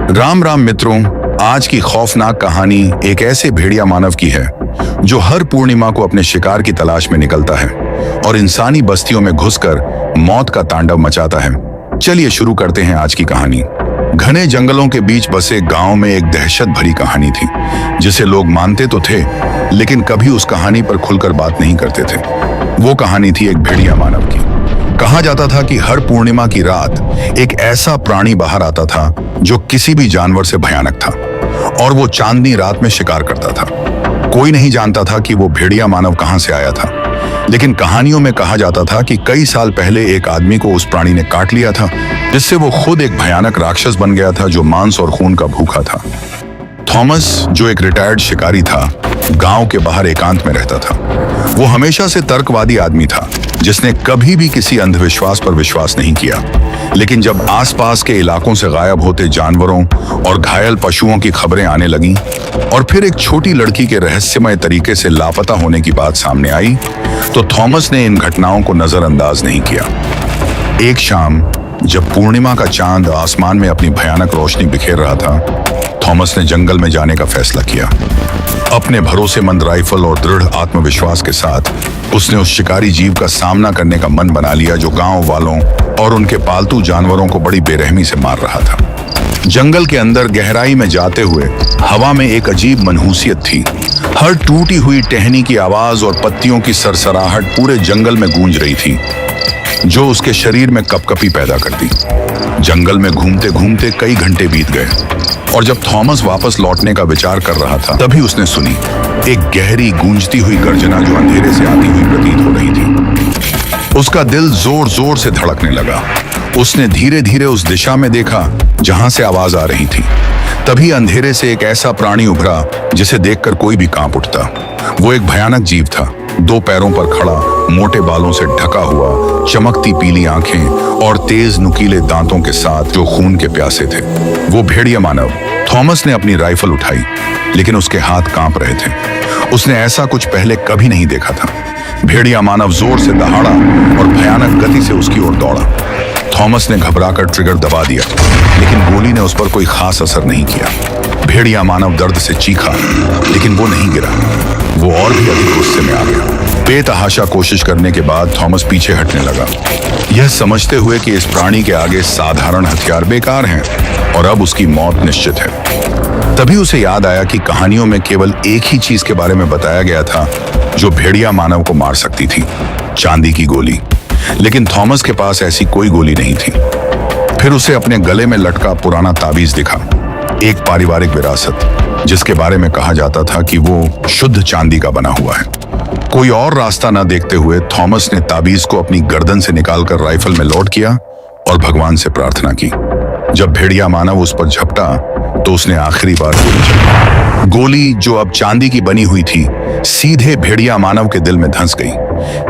राम राम मित्रों, आज की खौफनाक कहानी एक ऐसे भेड़िया मानव की है जो हर पूर्णिमा को अपने शिकार की तलाश में निकलता है और इंसानी बस्तियों में घुसकर मौत का तांडव मचाता है। चलिए शुरू करते हैं आज की कहानी। घने जंगलों के बीच बसे गांव में एक दहशत भरी कहानी थी जिसे लोग मानते तो थे लेकिन कभी उस कहानी पर खुलकर बात नहीं करते थे। वो कहानी थी एक भेड़िया मानव की। कहा जाता था कि हर पूर्णिमा की रात एक ऐसा प्राणी बाहर आता था जो किसी भी जानवर से भयानक था और वो चांदनी रात में शिकार करता था। कोई नहीं जानता था कि वो भेड़िया मानव कहां से आया था, लेकिन कहानियों में कहा जाता था कि कई साल पहले एक आदमी को उस प्राणी ने काट लिया था, जिससे वो खुद एक भयानक राक्षस बन गया था जो मांस और खून का भूखा था। थॉमस, जो एक रिटायर्ड शिकारी था, गांव के बाहर एकांत में रहता था। वो हमेशा से तर्कवादी आदमी था जिसने कभी भी किसी अंधविश्वास पर विश्वास नहीं किया। लेकिन जब आसपास के इलाकों से गायब होते जानवरों और घायल पशुओं की खबरें आने लगीं और फिर एक छोटी लड़की के रहस्यमय तरीके से लापता होने की बात सामने आई, तो थॉमस ने इन घटनाओं को नजरअंदाज नहीं किया। एक शाम जब पूर्णिमा का चांद आसमान में अपनी भयानक रोशनी बिखेर रहा था, थॉमस ने जंगल में जाने का फैसला किया। अपने भरोसेमंद राइफल और दृढ़ आत्मविश्वास के साथ उसने उस शिकारी जीव का सामना करने का मन बना लिया जो गांव वालों और उनके पालतू जानवरों को बड़ी बेरहमी से मार रहा था। जंगल के अंदर गहराई में जाते हुए हवा में एक अजीब मनहूसियत थी। हर टूटी हुई टहनी की आवाज और पत्तियों की सरसराहट पूरे जंगल में गूंज रही थी, जो उसके शरीर में कपकपी पैदा करती। जंगल में घूमते घूमते कई घंटे बीत गए और जब थॉमस वापस लौटने का विचार कर रहा था, तभी उसने सुनी एक गहरी गूंजती हुई गर्जना जो अंधेरे से आती हुई प्रतीत हो रही थी। उसका दिल जोर जोर से धड़कने लगा। उसने धीरे धीरे उस दिशा में देखा जहां से आवाज आ रही थी। तभी अंधेरे से एक ऐसा प्राणी उभरा जिसे देखकर कोई भी कांप उठता। वो एक भयानक जीव था, दो पैरों पर खड़ा, मोटे बालों से ढका हुआ, चमकती पीली आंखें और तेज नुकीले दांतों के साथ, जो खून के प्यासे थे। वो भेड़िया मानव। थॉमस ने अपनी राइफल उठाई, लेकिन उसके हाथ कांप रहे थे। उसने ऐसा कुछ पहले कभी नहीं देखा था। भेड़िया मानव जोर से दहाड़ा और भयानक गति से उसकी ओर दौड़ा। थॉमस ने घबराकर ट्रिगर दबा दिया, लेकिन गोली ने उस पर कोई खास असर नहीं किया। भेड़िया मानव दर्द से चीखा, लेकिन वो नहीं गिरा। वो और भी अधिक गुस्से में आ गया। बेतहाशा कोशिश करने के बाद थॉमस पीछे हटने लगा, यह समझते हुए कि इस प्राणी के आगे साधारण हथियार बेकार हैं और अब उसकी मौत निश्चित है। तभी उसे याद आया कि कहानियों में केवल एक ही चीज के बारे में बताया गया था जो भेड़िया मानव को मार सकती थी, चांदी की गोली। लेकिन थॉमस के पास ऐसी कोई गोली नहीं थी। फिर उसे अपने गले में लटका पुराना ताबीज दिखा, एक पारिवारिक विरासत जिसके बारे में कहा जाता था कि वो शुद्ध चांदी का बना हुआ है। कोई और रास्ता न देखते हुए थॉमस ने ताबीज को अपनी गर्दन से निकालकर राइफल में लोड किया और भगवान से प्रार्थना की। जब भेड़िया मानव उस पर झपटा तो उसने आखिरी बार गोली चलाई। गोली, जो अब चांदी की बनी हुई थी, सीधे भेड़िया मानव के दिल में धंस गई।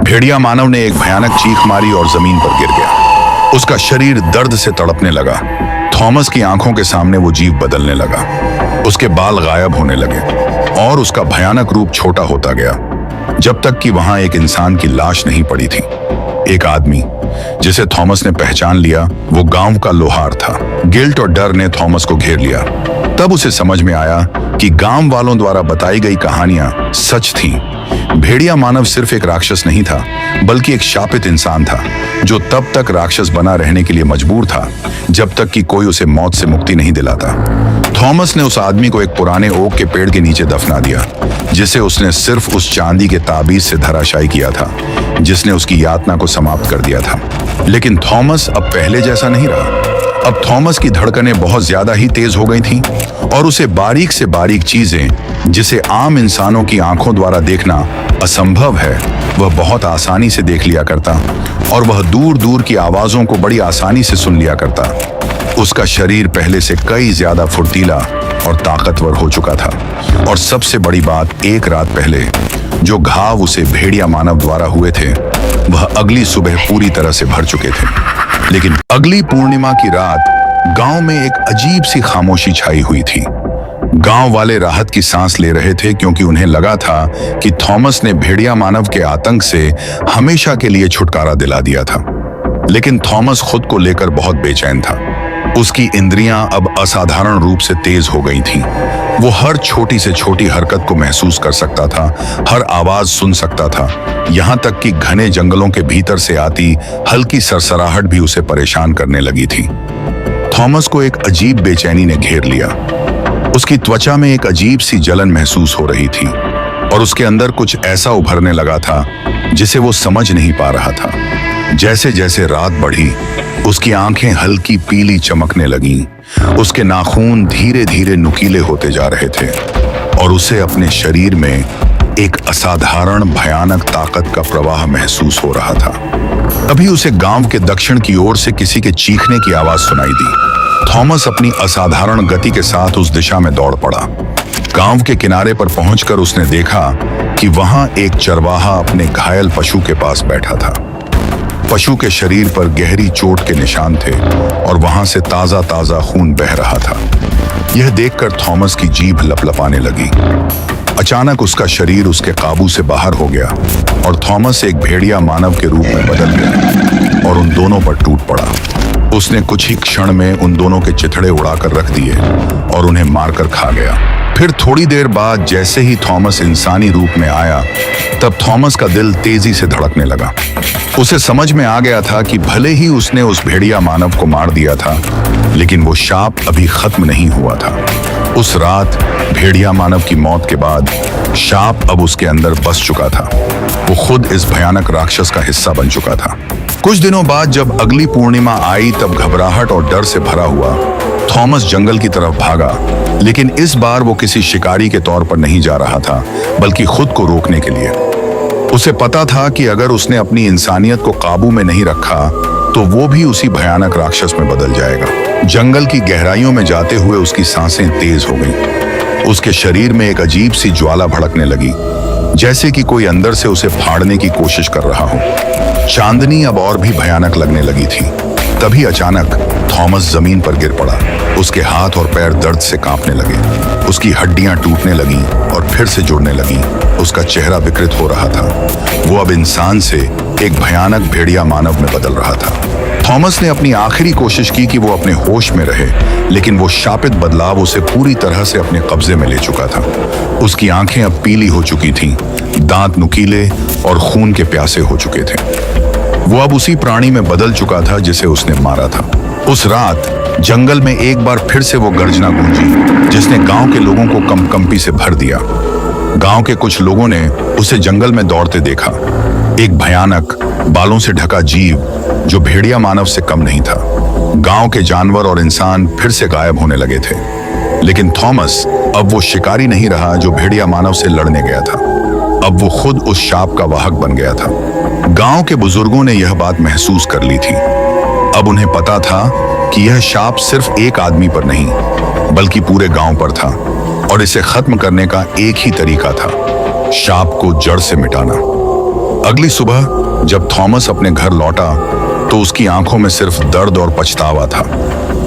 भेड़िया मानव ने एक भयानक चीख मारी और जमीन पर गिर गया। उसका शरीर दर्द से तड़पने लगा। थॉमस की आंखों के सामने वो जीव बदलने लगा। उसके बाल गायब होने लगे और उसका भयानक रूप छोटा होता गया, जब तक कि वहां एक इंसान की लाश नहीं पड़ी थी। एक आदमी जिसे थॉमस ने पहचान लिया, वो गांव का लोहार था। गिल्ट और डर ने थॉमस को घेर लिया। तब उसे समझ में आया कि गांव वालों द्वारा बताई गई कहानियां सच थीं। भेड़िया मानव सिर्फ एक राक्षस नहीं था, बल्कि एक शापित इंसान था जो तब तक राक्षस बना रहने के लिए मजबूर था जब तक कि कोई उसे मौत से मुक्ति नहीं दिलाता। थॉमस ने उस आदमी को एक पुराने ओक के पेड़ के नीचे दफना दिया, जिसे उसने सिर्फ उस चांदी के ताबीज से धराशायी किया था, जिसने उसकी यातना को समाप्त कर दिया था। लेकिन थॉमस अब पहले जैसा नहीं रहा। अब थॉमस की धड़कनें बहुत ज्यादा ही तेज हो गई थीं और उसे बारीक से बारीक चीजें, जिसे आम इंसानों की आंखों द्वारा देखना असंभव है, वह बहुत आसानी से देख लिया करता और वह दूर दूर की आवाजों को बड़ी आसानी से सुन लिया करता। उसका शरीर पहले से कई ज्यादा फुर्तीला और ताकतवर हो चुका था और सबसे बड़ी बात, एक रात पहले जो घाव उसे भेड़िया मानव द्वारा हुए थे, वह अगली सुबह पूरी तरह से भर चुके थे। लेकिन अगली पूर्णिमा की रात गांव में एक अजीब सी खामोशी छाई हुई थी। गांव वाले राहत की सांस ले रहे थे क्योंकि उन्हें लगा था कि थॉमस ने भेड़िया मानव के आतंक से हमेशा के लिए छुटकारा दिला दिया था। लेकिन थॉमस खुद को लेकर बहुत बेचैन था। उसकी इंद्रियां अब असाधारण रूप से तेज हो गई थीं। वो हर छोटी से छोटी हरकत को महसूस कर सकता था, हर आवाज सुन सकता था, यहाँ तक कि घने जंगलों के भीतर से आती हल्की सरसराहट भी उसे परेशान करने लगी थी। थॉमस को एक अजीब बेचैनी ने घेर लिया। उसकी त्वचा में एक अजीब सी जलन महसूस हो रही थी और उसके अंदर कुछ ऐसा उभरने लगा था जिसे वो समझ नहीं पा रहा था। जैसे जैसे रात बढ़ी, उसकी आंखें हल्की पीली चमकने लगीं, उसके नाखून धीरे धीरे नुकीले होते जा रहे थे और उसे अपने शरीर में एक असाधारण भयानक ताकत का प्रवाह महसूस हो रहा था। तभी उसे गांव के दक्षिण की ओर से किसी के चीखने की आवाज सुनाई दी। थॉमस अपनी असाधारण गति के साथ उस दिशा में दौड़ पड़ा। गांव के किनारे पर पहुंचकर उसने देखा कि वहां एक चरवाहा अपने घायल पशु के पास बैठा था। पशु के शरीर पर गहरी चोट के निशान थे और वहां से ताजा ताजा खून बह रहा था। यह देखकर थॉमस की जीभ लपलपाने लगी। अचानक उसका शरीर उसके काबू से बाहर हो गया और थॉमस एक भेड़िया मानव के रूप में बदल गया और उन दोनों पर टूट पड़ा। उसने कुछ ही क्षण में उन दोनों के चिथड़े उड़ाकर रख दिए और उन्हें मारकर खा गया। फिर थोड़ी देर बाद जैसे ही थॉमस इंसानी रूप में आया, तब थॉमस का दिल तेजी से धड़कने लगा। उसे समझ में आ गया था कि भले ही उसने उस भेड़िया मानव को मार दिया था, लेकिन वो शाप अभी खत्म नहीं हुआ था। उस रात भेड़िया मानव की मौत के बाद शाप अब उसके अंदर बस चुका था। वो खुद इस भयानक राक्षस का हिस्सा बन चुका था। कुछ दिनों बाद जब अगली पूर्णिमा आई, तब घबराहट और डर से भरा हुआ थॉमस जंगल की तरफ भागा, लेकिन इस बार वो किसी शिकारी के तौर पर नहीं जा रहा था, बल्कि खुद को रोकने के लिए। उसे पता था कि अगर उसने अपनी इंसानियत को काबू में नहीं रखा तो वो भी उसी भयानक राक्षस में बदल जाएगा। जंगल की गहराइयों में जाते हुए उसकी सांसें तेज हो गईं। उसके शरीर में एक अजीब सी ज्वाला भड़कने लगी, जैसे कि कोई अंदर से उसे फाड़ने की कोशिश कर रहा हो। चांदनी अब और भी भयानक लगने लगी थी। तभी अचानक थॉमस जमीन पर गिर पड़ा। उसके हाथ और पैर दर्द से कांपने लगे। उसकी हड्डियां टूटने लगीं और फिर से जुड़ने लगीं। उसका चेहरा विकृत हो रहा था। वो अब इंसान से एक भयानक भेड़िया मानव में बदल रहा था। थॉमस ने अपनी आखिरी कोशिश की कि वो अपने होश में रहे, लेकिन वो शापित बदलाव उसे पूरी तरह से अपने कब्जे में ले चुका था। उसकी आंखें अब पीली हो चुकी थीं, दांत नुकीले और खून के प्यासे हो चुके थे। वो अब उसी प्राणी में बदल चुका था जिसे उसने मारा था। उस रात जंगल में एक बार फिर से वो गर्जना गूंजी, जिसने गांव के लोगों को कंपकंपी से भर दिया। गांव के कुछ लोगों ने उसे जंगल में दौड़ते देखा, एक भयानक बालों से ढका जीव जो भेड़िया मानव से कम नहीं था। गांव के जानवर और इंसान फिर से गायब होने लगे थे, लेकिन थॉमस अब वो शिकारी नहीं रहा जो भेड़िया मानव से लड़ने गया था। अब वो खुद उस शाप का वाहक बन गया था। गांव के बुजुर्गों ने यह बात महसूस कर ली थी। अब उन्हें पता था कि यह शाप सिर्फ एक आदमी पर नहीं, बल्कि पूरे गांव पर था और इसे खत्म करने का एक ही तरीका था, शाप को जड़ से मिटाना। अगली सुबह जब थॉमस अपने घर लौटा तो उसकी आंखों में सिर्फ दर्द और पछतावा था।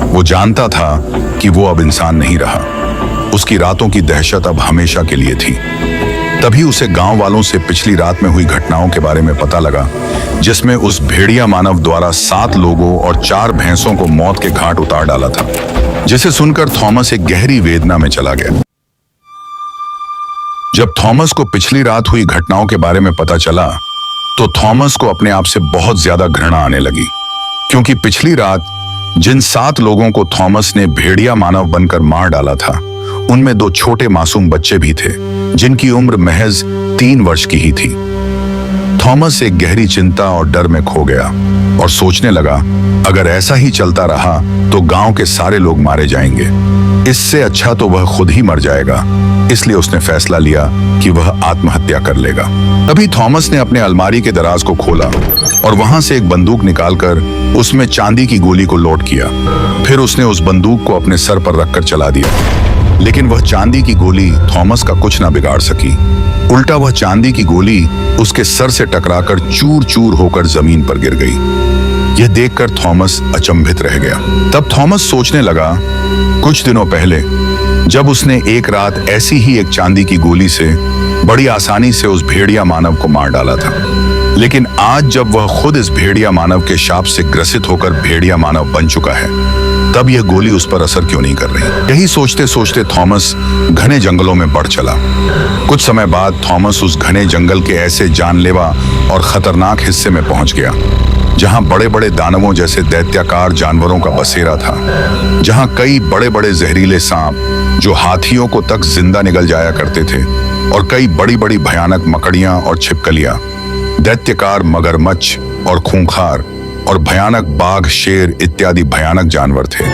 वो जानता था कि वो अब इंसान नहीं रहा। उसकी रातों की दहशत अब हमेशा के लिए थी। तभी उसे गांव वालों से पिछली रात में हुई घटनाओं के बारे में पता लगा, जिसमें उस भेड़िया मानव द्वारा 7 लोगों और 4 भैंसों को मौत के घाट उतार डाला था, जिसे सुनकर थॉमस एक गहरी वेदना में चला गया। जब थॉमस को पिछली रात हुई घटनाओं के बारे में पता चला तो थॉमस को अपने आप से बहुत ज्यादा घृणा आने लगी, क्योंकि पिछली रात जिन 7 लोगों को थॉमस ने भेड़िया मानव बनकर मार डाला था, उनमें 2 छोटे मासूम बच्चे भी थे, जिनकी उम्र महज 3 वर्ष की ही थी। थॉमस एक गहरी चिंता और डर में खो गया और सोचने लगा, अगर ऐसा ही चलता रहा तो गांव के सारे लोग मारे जाएंगे। इससे अच्छा तो वह खुद ही मर जाएगा। इसलिए उसने फैसला लिया कि वह आत्महत्या कर लेगा। तभी थॉमस ने अपने अलमारी के दराज को खोला और वहां से एक बंदूक निकालकर उसमें चांदी की गोली को लोड किया। फिर उसने उस बंदूक को अपने सर पर रखकर चला दिया, लेकिन वह चांदी की गोली थॉमस का कुछ ना बिगाड़ सकी। उल्टा वह चांदी की गोली उसके सर से टकराकर चूर चूर होकर जमीन पर गिर गई। यह देखकर थॉमस अचंभित रह गया। तब थॉमस सोचने लगा, कुछ दिनों पहले जब उसने एक रात ऐसी ही एक चांदी की गोली से बड़ी आसानी से उस भेड़िया मानव को मार डाला था। लेकिन आज जब वह खुद इस भेड़िया मानव के शाप से ग्रसित होकर भेड़िया मानव बन चुका है, तब यह गोली उस पर असर क्यों नहीं कर रही। यही सोचते सोचते थॉमस घने जंगलों में बढ़ चला। कुछ समय बाद थॉमस उस घने जंगल के ऐसे जानलेवा और खतरनाक हिस्से में पहुंच गया जहां बड़े बड़े दानवों जैसे दैत्याकार जानवरों का बसेरा था, जहां कई बड़े बड़े जहरीले सांप जो हाथियों को तक जिंदा निगल जाया करते थे, और कई बड़ी बड़ी भयानक मकड़ियां और छिपकलियां, दैत्यकार मगरमच्छ और खूंखार और भयानक बाघ, शेर इत्यादि भयानक जानवर थे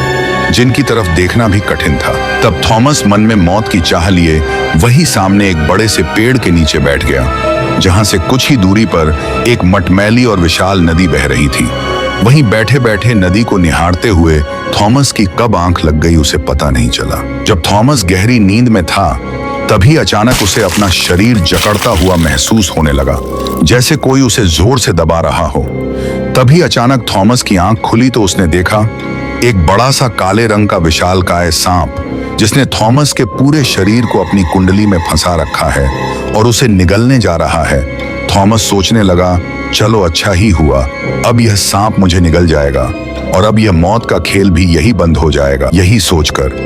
जिनकी तरफ देखना भी कठिन था। तब थॉमस मन में मौत की चाह लिए वही सामने एक बड़े से पेड़ के नीचे बैठ गया, जहां से कुछ ही दूरी पर एक मटमैली और विशाल नदी बह रही थी। वहीं बैठे बैठे नदी को निहारते हुए थॉमस की कब आंख लग गई उसे पता नहीं चला। जब थॉमस गहरी नींद में था, तभी अचानक उसे अपना शरीर जकड़ता हुआ महसूस होने लगा, जैसे कोई उसे जोर से दबा रहा हो। तभी अचानक थॉमस की आंख खुली तो उसने देखा एक बड़ा सा काले रंग का विशालकाय सांप, जिसने थॉमस के पूरे शरीर को अपनी कुंडली में फंसा रखा है और उसे निगलने जा रहा है। थॉमस सोचने लगा, चलो अच्छा ही हुआ, अब यह सांप मुझे निगल जाएगा और अब यह मौत का खेल भी यही बंद हो जाएगा। यही सोचकर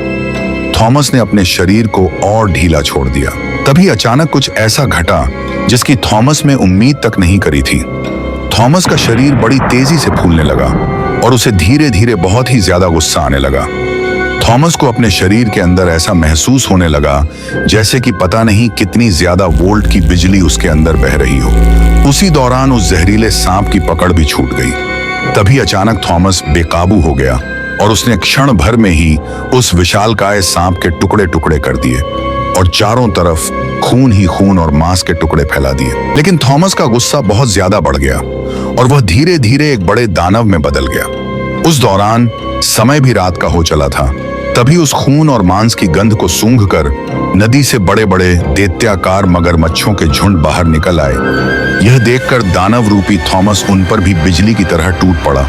थॉमस ने अपने शरीर को और ढीला छोड़ दिया। तभी अचानक कुछ ऐसा घटा जिसकी थॉमस में उम्मीद तक नहीं करी थी। थॉमस का शरीर बड़ी तेजी से फूलने लगा और उसे धीरे धीरे बहुत ही ज्यादा गुस्सा आने लगा। थॉमस को अपने शरीर के अंदर ऐसा महसूस होने लगा जैसे कि पता नहीं कितनी ज्यादा वोल्ट की बिजली उसके अंदर बह रही हो। उसी दौरान उस जहरीले सांप की पकड़ भी छूट गई। तभी अचानक थॉमस बेकाबू हो गया और उसने क्षण भर में ही उस विशालकाय सांप के टुकड़े टुकड़े कर दिए और चारों तरफ खून ही खून और मांस के टुकड़े फैला दिए। लेकिन थॉमस का गुस्सा बहुत ज्यादा बढ़ गया और वह धीरे धीरे एक बड़े दानव में बदल गया। उस दौरान समय भी रात का हो चला था। तभी उस खून और मांस की गंध को सूंघकर नदी से बड़े बड़े दैत्याकार मगरमच्छों के झुंड बाहर निकल आए। यह देखकर दानव रूपी थॉमस उन पर भी बिजली की तरह टूट पड़ा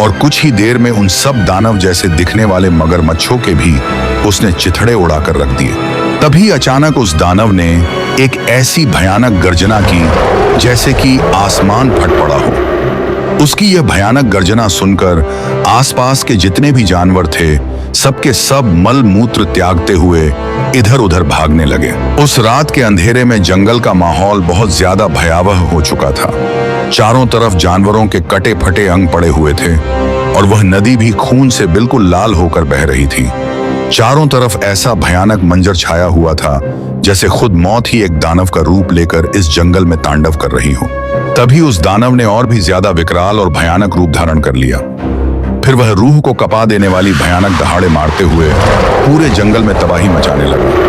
और कुछ ही देर में उन सब दानव जैसे दिखने वाले मगरमच्छों के भी उसने चिथड़े उड़ाकर रख दिए। तभी अचानक उस दानव ने एक ऐसी भयानक गर्जना की जैसे कि आसमान फट पड़ा हो। उसकी यह भयानक गर्जना सुनकर आसपास के जितने भी जानवर थे, सबके सब मल मूत्र त्यागते हुए इधर उधर भागने लगे। उस रात के अंधेरे में जंगल का माहौल बहुत ज्यादा भयावह हो चुका था। चारों तरफ जानवरों के कटे फटे अंग पड़े हुए थे और वह नदी भी खून से बिल्कुल लाल होकर बह रही थी। चारों तरफ ऐसा भयानक मंजर छाया हुआ था जैसे खुद मौत ही एक दानव का रूप लेकर इस जंगल में तांडव कर रही हो। तभी उस दानव ने और भी ज्यादा विकराल और भयानक रूप धारण कर लिया। फिर वह रूह को कपा देने वाली भयानक दहाड़े मारते हुए पूरे जंगल में तबाही मचाने लगा।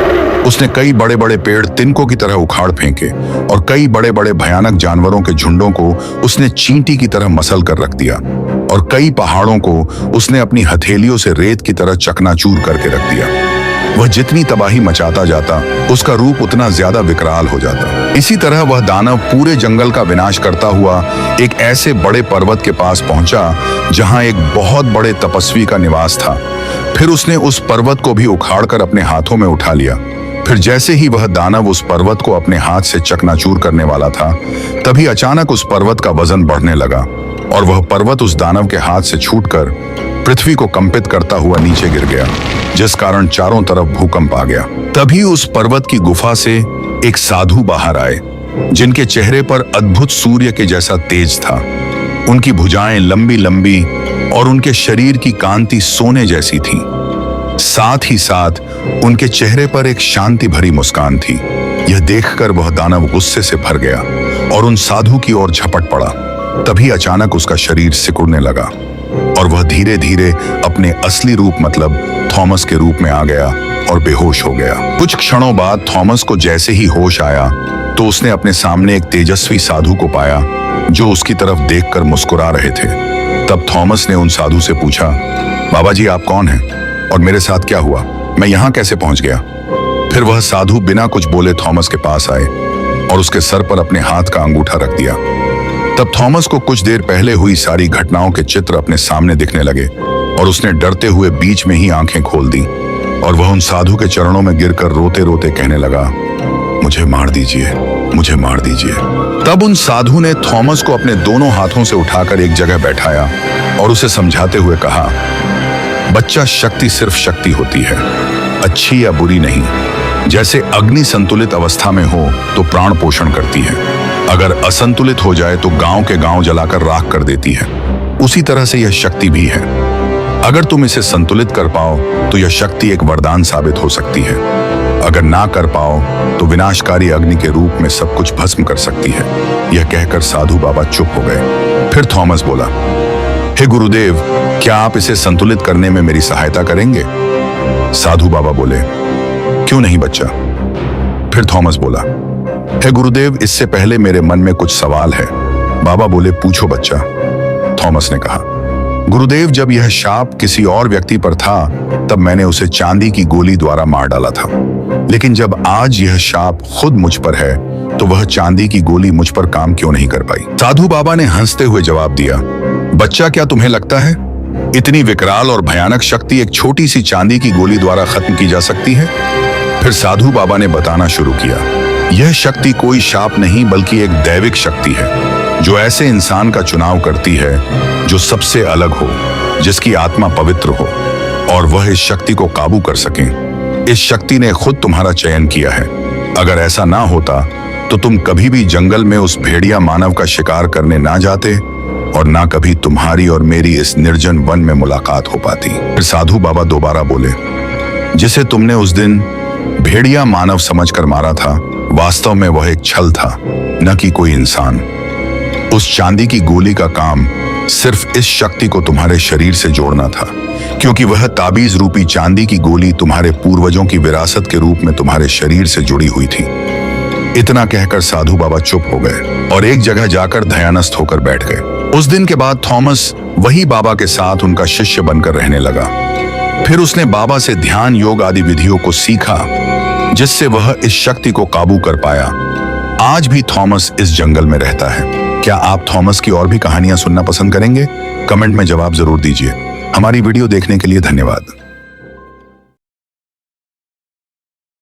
उसने कई बड़े बड़े पेड़ तिनकों की तरह उखाड़ फेंके और कई बड़े बड़े भयानक जानवरों के झुंडों को उसने चींटी की तरह मसल कर रख दिया और कई पहाड़ों को उसने अपनी हथेलियों से रेत की तरह चकनाचूर करके रख दिया। वह जितनी तबाही मचाता जाता, उसका रूप उतना ज्यादा विकराल हो जाता। इसी तरह वह दानव पूरे जंगल का विनाश करता हुआ एक ऐसे बड़े पर्वत के पास पहुंचा जहां एक बहुत बड़े तपस्वी का निवास था। फिर उसने उस पर्वत को भी उखाड़कर अपने हाथों में उठा लिया। फिर जैसे ही वह दानव उस पर्वत को अपने हाथ से चकनाचूर करने वाला था, तभी अचानक उस पर्वत का वजन बढ़ने लगा और वह पर्वत उस दानव के हाथ से छूटकर पृथ्वी को कंपित करता हुआ नीचे गिर गया, जिस कारण चारों तरफ भूकंप आ गया। तभी उस पर्वत की गुफा से एक साधु बाहर आए, जिनके चेहरे पर अद्भुत सूर्य के जैसा तेज था। उनकी भुजाएं लंबी लंबी और उनके शरीर की कांति सोने जैसी थी। साथ ही साथ उनके चेहरे पर एक शांति भरी मुस्कान थी। यह देखकर वह दानव गुस्से से भर गया और उन साधु की ओर झपट पड़ा। तभी अचानक उसका शरीर सिकुड़ने लगा और वह धीरे धीरे अपने असली रूप मतलब थॉमस के रूप में आ गया और बेहोश हो गया। कुछ क्षणों बाद थॉमस को जैसे ही होश आया तो उसने अपने सामने एक तेजस्वी साधु को पाया जो उसकी तरफ देखकर मुस्कुरा रहे थे। तब थॉमस ने उन साधु से पूछा, बाबा जी आप कौन हैं और मेरे साथ क्या हुआ, मैं यहाँ कैसे पहुंच गया? फिर वह साधु बिना कुछ बोले थॉमस के पास आए और उसके सर पर अपने हाथ का अंगूठा रख दिया। तब थॉमस को कुछ देर पहले हुई सारी घटनाओं के चित्र अपने सामने दिखने लगे और उसने डरते हुए बीच में ही आंखें खोल दी और वह उन साधु के चरणों में गिरकर रोते रोते कहने लगा, मुझे मार दीजिए, मुझे मार दीजिए। तब उन साधु ने थॉमस को अपने दोनों हाथों से उठाकर एक जगह बैठाया और उसे समझाते हुए कहा, बच्चा, शक्ति सिर्फ शक्ति होती है, अच्छी या बुरी नहीं। जैसे अग्नि संतुलित अवस्था में हो तो प्राण पोषण करती है, अगर असंतुलित हो जाए तो गांव के गांव जलाकर राख कर देती है। उसी तरह से यह शक्ति भी है। अगर तुम इसे संतुलित कर पाओ तो यह शक्ति एक वरदान साबित हो सकती है, अगर ना कर पाओ तो विनाशकारी अग्नि के रूप में सब कुछ भस्म कर सकती है। यह कहकर साधु बाबा चुप हो गए। फिर थॉमस बोला, हे गुरुदेव, क्या आप इसे संतुलित करने में मेरी सहायता करेंगे? साधु बाबा बोले, क्यों नहीं बच्चा। फिर थॉमस बोला, हे गुरुदेव, इससे पहले मेरे मन में कुछ सवाल है। बाबा बोले, पूछो बच्चा। थॉमस ने कहा, गुरुदेव, जब यह शाप किसी और व्यक्ति पर था तब मैंने उसे चांदी की गोली द्वारा मार डाला था, लेकिन जब आज यह शाप खुद मुझ पर है तो वह चांदी की गोली मुझ पर काम क्यों नहीं कर पाई? साधु बाबा ने हंसते हुए जवाब दिया, बच्चा, क्या तुम्हें लगता है इतनी विकराल और भयानक शक्ति एक छोटी सी चांदी की गोली द्वारा खत्म की जा सकती है? फिर साधु बाबा ने बताना शुरू किया, यह शक्ति कोई शाप नहीं बल्कि एक दैविक शक्ति है जो ऐसे इंसान का चुनाव करती है जो सबसे अलग हो, जिसकी आत्मा पवित्र हो और वह इस शक्ति को काबू कर सके। इस शक्ति ने खुद तुम्हारा चयन किया है। अगर ऐसा ना होता तो तुम कभी भी जंगल में उस भेड़िया मानव का शिकार करने ना जाते और ना कभी तुम्हारी और मेरी इस निर्जन वन में मुलाकात हो पाती। फिर साधु बाबा दोबारा बोले, जिसे तुमने उस दिन भेड़िया मानव समझकर मारा था, वास्तव में वह एक छल था, न कि कोई इंसान। उस चांदी की गोली का काम सिर्फ इस शक्ति को तुम्हारे शरीर से जोड़ना था, क्योंकि वह ताबीज रूपी चांदी की गोली तुम्हारे पूर्वजों की विरासत के रूप में तुम्हारे शरीर से जुड़ी हुई थी। इतना कहकर साधु बाबा चुप हो गए और एक जगह जाकर ध्यानस्थ होकर बैठ गए। उस दिन के बाद थॉमस वही बाबा के साथ उनका शिष्य बनकर रहने लगा। फिर उसने बाबा से ध्यान, योग आदि विधियों को सीखा, जिससे वह इस शक्ति को काबू कर पाया। आज भी थॉमस इस जंगल में रहता है। क्या आप थॉमस की और भी कहानियां सुनना पसंद करेंगे? कमेंट में जवाब जरूर दीजिए। हमारी वीडियो देखने के लिए धन्यवाद।